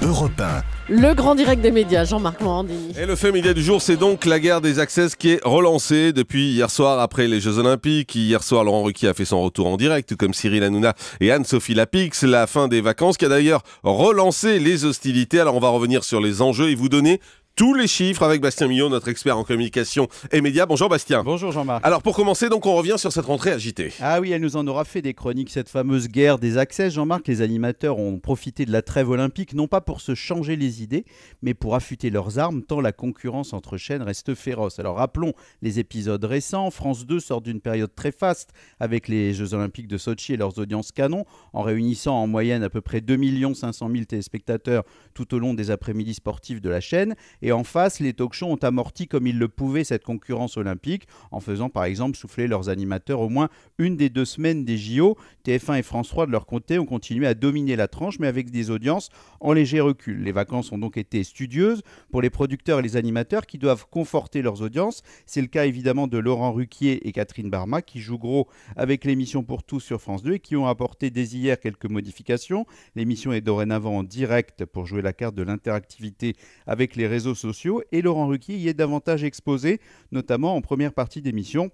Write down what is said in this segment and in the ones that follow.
Europe 1. Le grand direct des médias, Jean-Marc Morandini. Et le fait média du jour, c'est donc la guerre des access qui est relancée depuis hier soir après les Jeux Olympiques. Hier soir, Laurent Ruquier a fait son retour en direct, tout comme Cyril Hanouna et Anne-Sophie Lapix. La fin des vacances qui a d'ailleurs relancé les hostilités. Alors on va revenir sur les enjeux et vous donner tous les chiffres avec Bastien Millot, notre expert en communication et médias. Bonjour Bastien. Bonjour Jean-Marc. Alors pour commencer, donc on revient sur cette rentrée agitée. Ah oui, elle nous en aura fait des chroniques, cette fameuse guerre des accès. Jean-Marc, les animateurs ont profité de la trêve olympique, non pas pour se changer les idées, mais pour affûter leurs armes, tant la concurrence entre chaînes reste féroce. Alors rappelons les épisodes récents. France 2 sort d'une période très faste avec les Jeux Olympiques de Sotchi et leurs audiences canon, en réunissant en moyenne à peu près 2 500 000 téléspectateurs tout au long des après-midi sportifs de la chaîne. Et en face, les talk-shows ont amorti comme ils le pouvaient cette concurrence olympique, en faisant par exemple souffler leurs animateurs au moins une des 2 semaines des JO. TF1 et France 3 de leur côté ont continué à dominer la tranche, mais avec des audiences en léger recul. Les vacances ont donc été studieuses pour les producteurs et les animateurs qui doivent conforter leurs audiences. C'est le cas évidemment de Laurent Ruquier et Catherine Barma qui jouent gros avec l'émission Pour tous sur France 2 et qui ont apporté dès hier quelques modifications. L'émission est dorénavant en direct pour jouer la carte de l'interactivité avec les réseaux sociaux et Laurent Ruquier y est davantage exposé, notamment en première partie d'émission,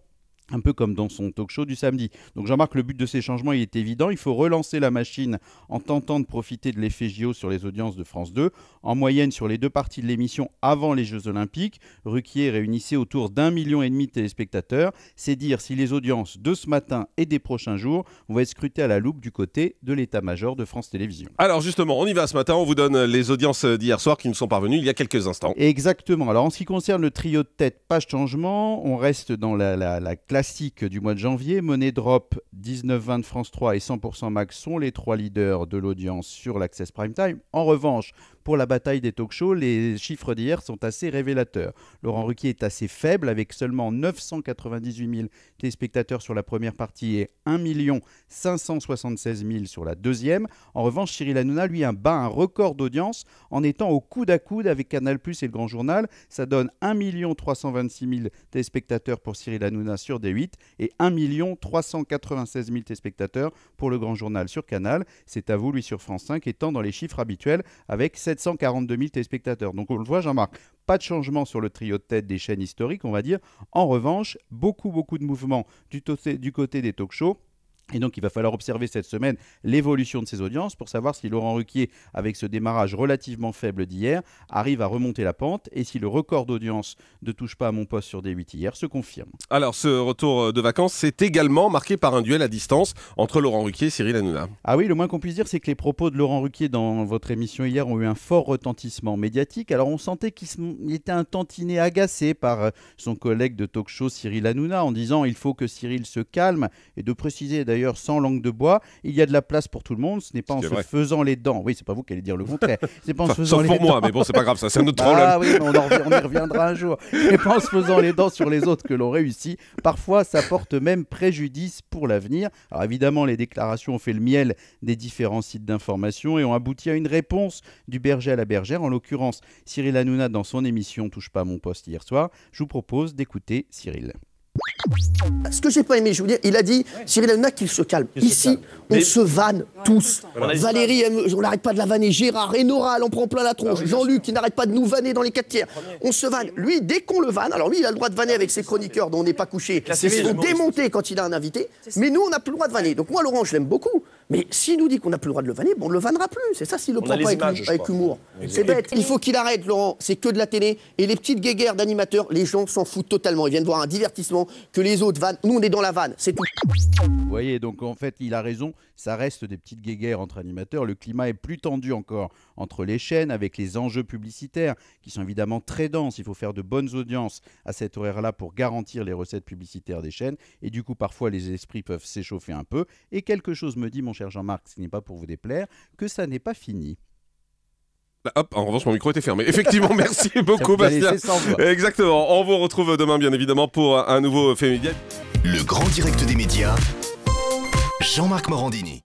un peu comme dans son talk-show du samedi. Donc Jean-Marc, le but de ces changements il est évident, il faut relancer la machine en tentant de profiter de l'effet JO sur les audiences de France 2. En moyenne, sur les 2 parties de l'émission avant les Jeux Olympiques, Ruquier réunissait autour d'1,5 million de téléspectateurs. C'est dire si les audiences de ce matin et des prochains jours vont être scrutées à la loupe du côté de l'état-major de France Télévisions. Alors justement, on y va ce matin, on vous donne les audiences d'hier soir qui nous sont parvenues il y a quelques instants. Exactement. Alors en ce qui concerne le trio de tête, pas de changement, on reste dans la classique du mois de janvier. Money Drop, 19-20 de France 3 et 100% Max sont les 3 leaders de l'audience sur l'Access Prime Time. En revanche, pour la bataille des talk-shows, les chiffres d'hier sont assez révélateurs. Laurent Ruquier est assez faible avec seulement 998 000 téléspectateurs sur la première partie et 1 576 000 sur la deuxième. En revanche, Cyril Hanouna, lui, bat un record d'audience en étant au coude à coude avec Canal+ et le Grand Journal. Ça donne 1 326 000 téléspectateurs pour Cyril Hanouna sur D8 et 1 396 000 téléspectateurs pour le Grand Journal sur Canal. C'est à vous, lui, sur France 5, étant dans les chiffres habituels avec 742 000 téléspectateurs. Donc on le voit, Jean-Marc, pas de changement sur le trio de tête des chaînes historiques, on va dire. En revanche, beaucoup de mouvements du côté des talk-shows. Et donc, il va falloir observer cette semaine l'évolution de ces audiences pour savoir si Laurent Ruquier, avec ce démarrage relativement faible d'hier, arrive à remonter la pente et si le record d'audience ne touche pas à mon poste sur D8 hier se confirme. Alors, ce retour de vacances, c'est également marqué par un duel à distance entre Laurent Ruquier et Cyril Hanouna. Ah oui, le moins qu'on puisse dire, c'est que les propos de Laurent Ruquier dans votre émission hier ont eu un fort retentissement médiatique. Alors, on sentait qu'il était un tantinet agacé par son collègue de talk-show Cyril Hanouna en disant « il faut que Cyril se calme » et de préciser d'ailleurs sans langue de bois, il y a de la place pour tout le monde, ce n'est pas en se faisant les dents. Oui, c'est pas vous qui allez dire le contraire. C'est pas en se faisant sauf pour moi, mais bon, c'est pas grave, ça c'est un autre problème. Ah oui, on y reviendra un jour. C'est pas en se faisant les dents sur les autres que l'on réussit. Parfois, ça porte même préjudice pour l'avenir. Alors évidemment, les déclarations ont fait le miel des différents sites d'information et ont abouti à une réponse du berger à la bergère. En l'occurrence, Cyril Hanouna dans son émission Touche pas à mon poste hier soir. Je vous propose d'écouter Cyril. Ce que j'ai pas aimé, je veux dire, il a dit, Cyril Hanouna, qu'il se calme. Ici, on se vanne tous. Valérie, on n'arrête pas de la vanner. Gérard et Nora, elle en prend plein la tronche. Jean-Luc, il n'arrête pas de nous vanner dans les 4 tiers. On se vanne. Lui, dès qu'on le vanne, alors lui, il a le droit de vanner avec ses chroniqueurs dont on n'est pas couché. Ils sont démontés quand il a un invité. Mais nous, on n'a plus le droit de vanner. Donc moi, Laurent, je l'aime beaucoup. Mais s'il nous dit qu'on n'a plus le droit de le vanner, bon, on ne le vannera plus. C'est ça s'il le prend pas avec humour. C'est bête. Il faut qu'il arrête, Laurent. C'est que de la télé. Et les petites guéguerres d'animateurs, les gens s'en foutent totalement. Ils viennent voir un divertissement que les autres vannent. Nous, on est dans la vanne. C'est tout. Vous voyez, donc en fait, il a raison. Ça reste des petites guéguerres entre animateurs. Le climat est plus tendu encore entre les chaînes avec les enjeux publicitaires qui sont évidemment très denses. Il faut faire de bonnes audiences à cet horaire-là pour garantir les recettes publicitaires des chaînes. Et du coup, parfois, les esprits peuvent s'échauffer un peu. Et quelque chose me dit, mon cher Jean-Marc, ce n'est pas pour vous déplaire, que ça n'est pas fini. Hop, en revanche, mon micro était fermé. Effectivement, merci beaucoup, Bastien. Exactement. On vous retrouve demain, bien évidemment, pour un nouveau fait média. Le grand direct des médias, Jean-Marc Morandini.